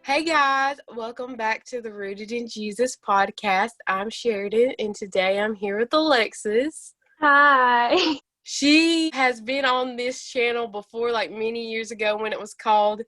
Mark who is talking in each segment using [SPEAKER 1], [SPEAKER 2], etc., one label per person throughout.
[SPEAKER 1] Hey guys, welcome back to the Rooted in Jesus podcast. I'm Sheridan, and today I'm here with Alexis.
[SPEAKER 2] Hi.
[SPEAKER 1] She has been on this channel before, like many years ago when it was called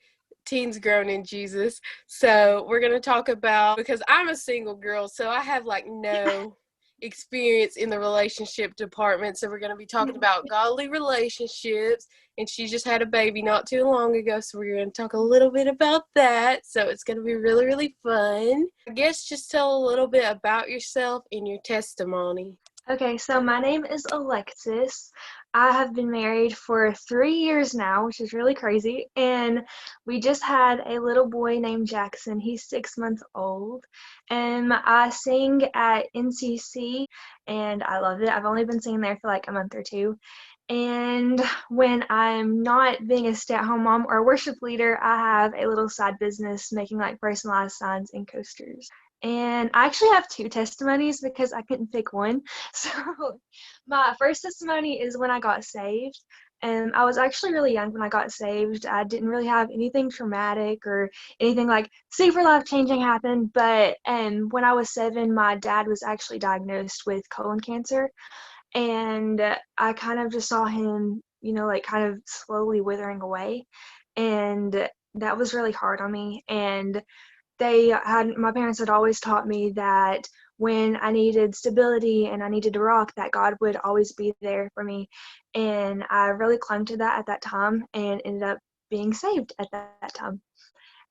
[SPEAKER 1] Teens Grown in Jesus. So we're going to talk about, because I'm a single girl, so I have like no experience in the relationship department. So we're going to be talking about godly relationships, and she just had a baby not too long ago, so we're going to talk a little bit about that. So it's going to be really, really fun. I guess just tell a little bit about yourself and your testimony.
[SPEAKER 2] Okay, so my name is Alexis. I have been married for 3 years now, which is really crazy. And we just had a little boy named Jackson. He's 6 months old. And I sing at NCC, and I love it. I've only been singing there for like a month or two. And when I'm not being a stay-at-home mom or a worship leader, I have a little side business making like personalized signs and coasters. And I actually have two testimonies because I couldn't pick one. So my first testimony is when I got saved. And I was actually really young when I got saved. I didn't really have anything traumatic or anything like super life changing happen. But when I was 7, my dad was actually diagnosed with colon cancer. And I kind of just saw him, like kind of slowly withering away. And that was really hard on me. And my parents had always taught me that when I needed stability and I needed to rock, that God would always be there for me. And I really clung to that at that time and ended up being saved at that time.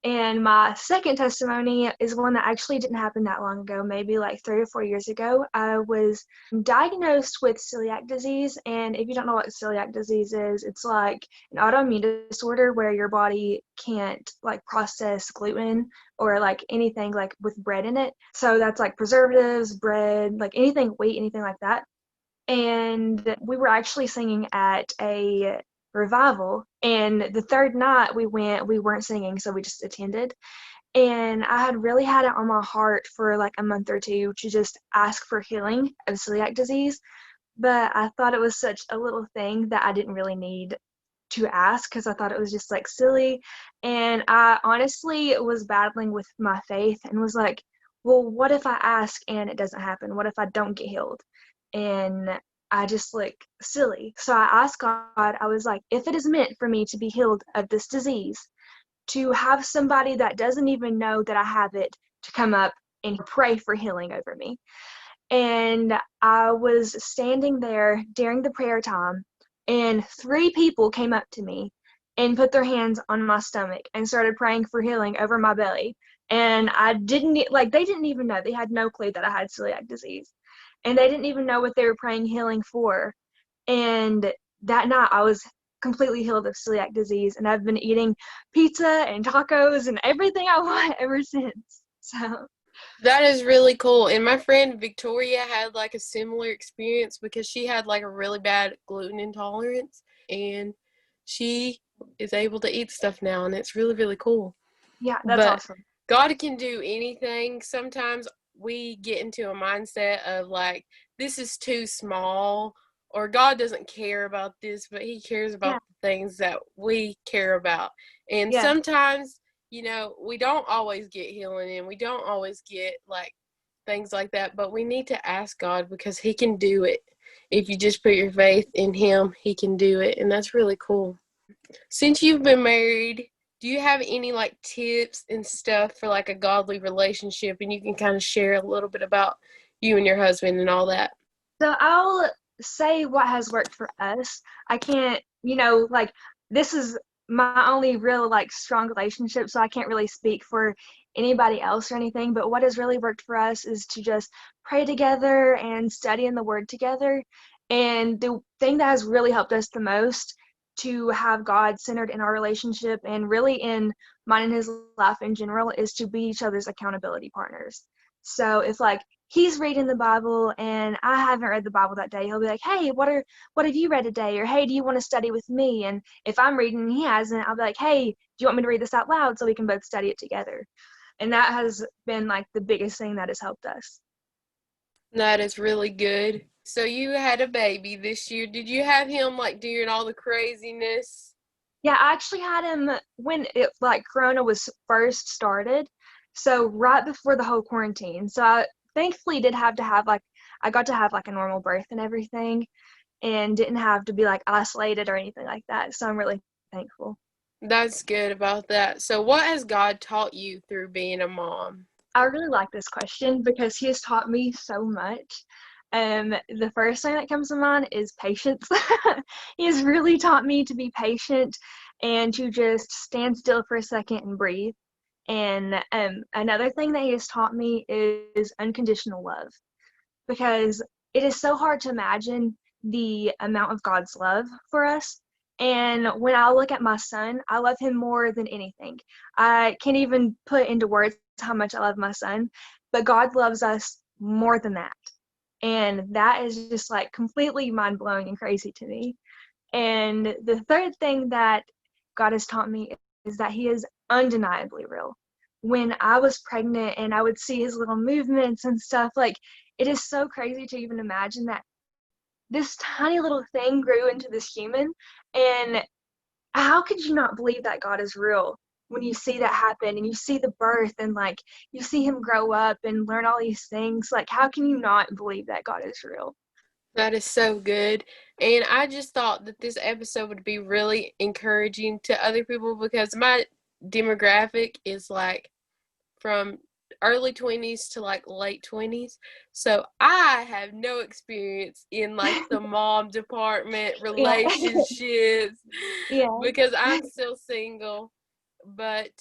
[SPEAKER 2] And my second testimony is one that actually didn't happen that long ago, maybe like 3 or 4 years ago. I was diagnosed with celiac disease. And if you don't know what celiac disease is, it's like an autoimmune disorder where your body can't like process gluten or like anything like with bread in it. So that's like preservatives, bread, like anything wheat, anything like that. And we were actually singing at a revival, and the third night we weren't singing, so we just attended. And I had really had it on my heart for like a month or two to just ask for healing of celiac disease, but I thought it was such a little thing that I didn't really need to ask because I thought it was just like silly. And I honestly was battling with my faith and was like, well, what if I ask and it doesn't happen? What if I don't get healed? And I just like silly. So I asked God, I was like, if it is meant for me to be healed of this disease, to have somebody that doesn't even know that I have it to come up and pray for healing over me. And I was standing there during the prayer time, and 3 people came up to me and put their hands on my stomach and started praying for healing over my belly. And I didn't like, they didn't even know, they had no clue that I had celiac disease. And they didn't even know what they were praying healing for. And that night I was completely healed of celiac disease, and I've been eating pizza and tacos and everything I want ever since. So
[SPEAKER 1] That is really cool. And my friend Victoria had like a similar experience because she had like a really bad gluten intolerance, and she is able to eat stuff now, and it's really, really cool.
[SPEAKER 2] yeah, that's
[SPEAKER 1] But
[SPEAKER 2] awesome.
[SPEAKER 1] God can do anything. Sometimes we get into a mindset of like, this is too small, or God doesn't care about this, but He cares
[SPEAKER 2] Yeah,
[SPEAKER 1] about the things that we care about. And
[SPEAKER 2] yeah.
[SPEAKER 1] sometimes, we don't always get healing and we don't always get like things like that, but we need to ask God because He can do it. If you just put your faith in Him, He can do it. And that's really cool. Since you've been married, do you have any like tips and stuff for like a godly relationship, and you can kind of share a little bit about you and your husband and all that?
[SPEAKER 2] So I'll say what has worked for us. I can't, like this is my only real like strong relationship, so I can't really speak for anybody else or anything. But what has really worked for us is to just pray together and study in the Word together. And the thing that has really helped us the most to have God centered in our relationship and really in mine and his life in general is to be each other's accountability partners. So if like he's reading the Bible and I haven't read the Bible that day, he'll be like, "Hey, what have you read today?" Or, "Hey, do you want to study with me?" And if I'm reading and he hasn't, I'll be like, "Hey, do you want me to read this out loud so we can both study it together?" And that has been like the biggest thing that has helped us.
[SPEAKER 1] That is really good. So you had a baby this year. Did you have him like during all the craziness?
[SPEAKER 2] Yeah, I actually had him when it like Corona was first started. So right before the whole quarantine. So I thankfully did have to have like I got to have like a normal birth and everything and didn't have to be like isolated or anything like that. So I'm really thankful.
[SPEAKER 1] That's good about that. So, what has God taught you through being a mom?
[SPEAKER 2] I really like this question because he has taught me so much. The first thing that comes to mind is patience. He has really taught me to be patient and to just stand still for a second and breathe. And another thing that he has taught me is unconditional love because it is so hard to imagine the amount of God's love for us. And when I look at my son, I love him more than anything. I can't even put into words how much I love my son, but God loves us more than that. And that is just like completely mind blowing and crazy to me. And the third thing that God has taught me is that He is undeniably real. When I was pregnant and I would see His little movements and stuff, like it is so crazy to even imagine that this tiny little thing grew into this human. And how could you not believe that God is real when you see that happen and you see the birth and like you see Him grow up and learn all these things? Like, how can you not believe that God is real?
[SPEAKER 1] That is so good. And I just thought that this episode would be really encouraging to other people because my demographic is like from early 20s to like late 20s. So I have no experience in like the mom department,
[SPEAKER 2] Yeah.
[SPEAKER 1] relationships,
[SPEAKER 2] Yeah.
[SPEAKER 1] because I'm still single. But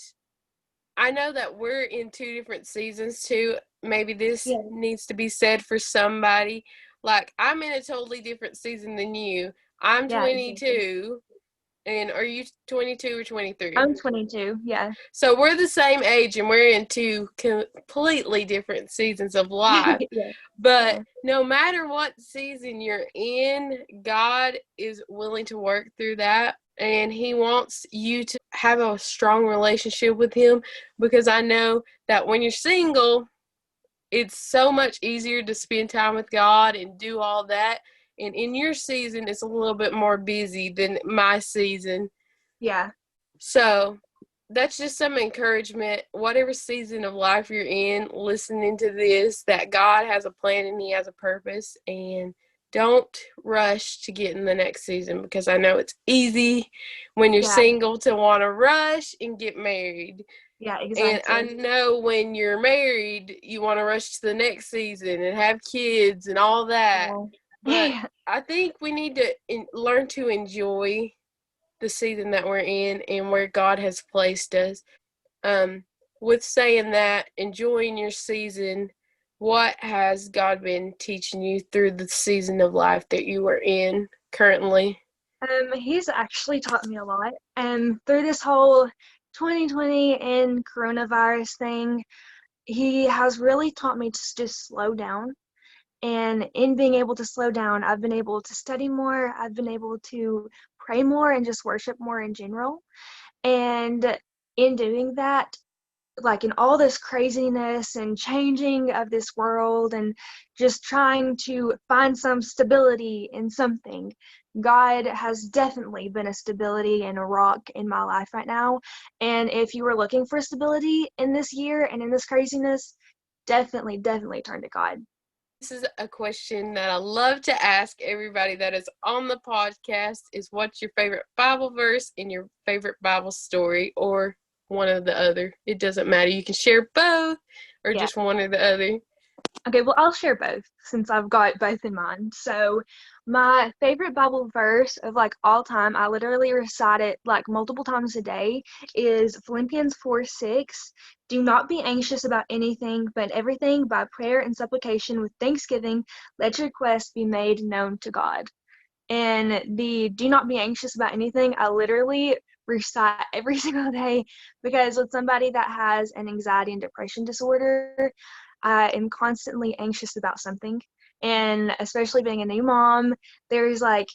[SPEAKER 1] I know that we're in two different seasons too. Maybe this
[SPEAKER 2] Yeah.
[SPEAKER 1] needs to be said for somebody. Like, I'm in a totally different season than you. I'm
[SPEAKER 2] Yeah, exactly.
[SPEAKER 1] 22. And are you 22 or 23?
[SPEAKER 2] I'm 22. Yeah.
[SPEAKER 1] So we're the same age and we're in two completely different seasons of life.
[SPEAKER 2] Yeah.
[SPEAKER 1] But
[SPEAKER 2] Yeah.
[SPEAKER 1] no matter what season you're in, God is willing to work through that. And He wants you to have a strong relationship with Him because I know that when you're single, it's so much easier to spend time with God and do all that. And in your season, it's a little bit more busy than my season.
[SPEAKER 2] Yeah.
[SPEAKER 1] So that's just some encouragement. Whatever season of life you're in, listening to this, that God has a plan and He has a purpose. And don't rush to get in the next season because I know it's easy when you're
[SPEAKER 2] Yeah.
[SPEAKER 1] single to want to rush and get married.
[SPEAKER 2] Yeah,
[SPEAKER 1] And I
[SPEAKER 2] exactly.
[SPEAKER 1] know when you're married, you want to rush to the next season and have kids and all that.
[SPEAKER 2] Yeah.
[SPEAKER 1] But
[SPEAKER 2] Yeah.
[SPEAKER 1] I think we need to learn to enjoy the season that we're in and where God has placed us. Um, with saying that, enjoying your season, what has God been teaching you through the season of life that you are in currently?
[SPEAKER 2] He's actually taught me a lot. Through this whole 2020 and coronavirus thing, he has really taught me to just slow down. And in being able to slow down, I've been able to study more. I've been able to pray more and just worship more in general. And in doing that, like in all this craziness and changing of this world and just trying to find some stability in something, God has definitely been a stability and a rock in my life right now. And if you were looking for stability in this year and in this craziness, definitely turn to God.
[SPEAKER 1] This is a question that I love to ask everybody that is on the podcast is what's your favorite Bible verse and your favorite Bible story or one or the other. It doesn't matter. You can share both or
[SPEAKER 2] Yeah.
[SPEAKER 1] just one or the other.
[SPEAKER 2] Okay, well, I'll share both since I've got both in mind. So, my favorite Bible verse of like all time, I literally recite it like multiple times a day, is Philippians 4:6. Do not be anxious about anything, but everything by prayer and supplication with thanksgiving, let your requests be made known to God. And the do not be anxious about anything, I literally recite every single day because with somebody that has an anxiety and depression disorder, I am constantly anxious about something. And especially being a new mom, there's like,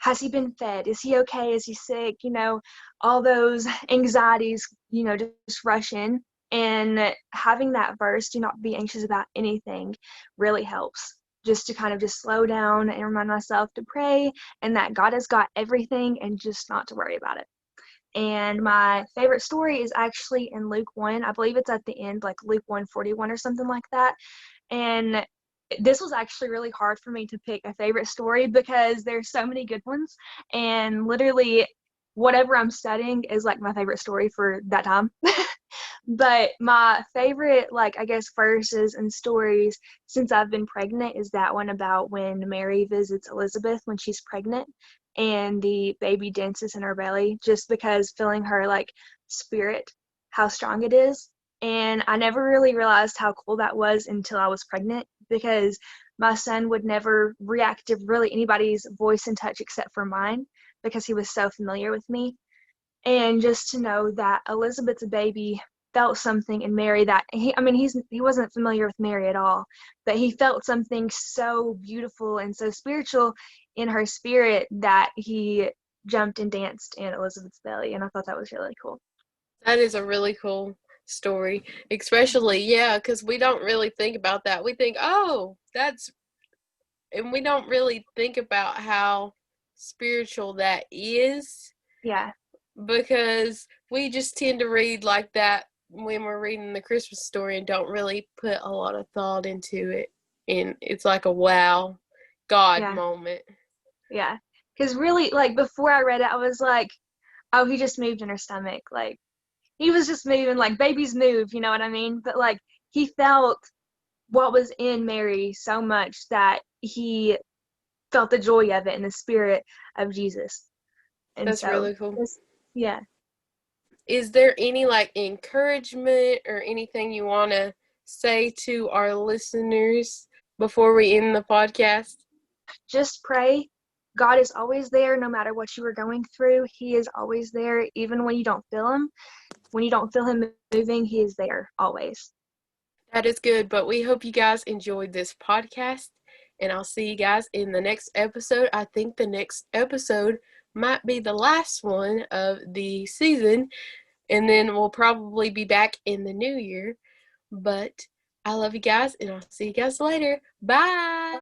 [SPEAKER 2] has he been fed? Is he okay? Is he sick? All those anxieties, just rush in. And having that verse, do not be anxious about anything, really helps just to kind of just slow down and remind myself to pray and that God has got everything and just not to worry about it. And my favorite story is actually in Luke 1. I believe it's at the end, like Luke 1:41 or something like that. And this was actually really hard for me to pick a favorite story because there's so many good ones. And literally, whatever I'm studying is like my favorite story for that time. But my favorite, like, I guess, verses and stories since I've been pregnant is that one about when Mary visits Elizabeth when she's pregnant and the baby dances in her belly, just because feeling her, like, spirit, how strong it is. And I never really realized how cool that was until I was pregnant because my son would never react to really anybody's voice and touch except for mine because he was so familiar with me. And just to know that Elizabeth's baby felt something in Mary that he wasn't familiar with Mary at all, but he felt something so beautiful and so spiritual in her spirit that he jumped and danced in Elizabeth's belly, and I thought that was really cool.
[SPEAKER 1] That is a really cool story, especially, yeah, because we don't really think about that. We think, oh, and we don't really think about how spiritual that is,
[SPEAKER 2] Yeah,
[SPEAKER 1] because we just tend to read like that when we're reading the Christmas story and don't really put a lot of thought into it. And it's like a wow, God
[SPEAKER 2] yeah,
[SPEAKER 1] moment.
[SPEAKER 2] yeah. Because really, like, before I read it, I was like, oh, he just moved in her stomach. Like, he was just moving, like babies move, you know what I mean? But like, he felt what was in Mary so much that he felt the joy of it and the spirit of Jesus. And
[SPEAKER 1] That's
[SPEAKER 2] so,
[SPEAKER 1] really cool.
[SPEAKER 2] yeah.
[SPEAKER 1] Is there any like encouragement or anything you want to say to our listeners before we end the podcast?
[SPEAKER 2] Just pray. God is always there no matter what you are going through. He is always there, even when you don't feel him. When you don't feel him moving, he is there always.
[SPEAKER 1] That is good, but we hope you guys enjoyed this podcast, and I'll see you guys in the next episode. I think the next episode might be the last one of the season, and then we'll probably be back in the new year. But I love you guys, and I'll see you guys later. Bye.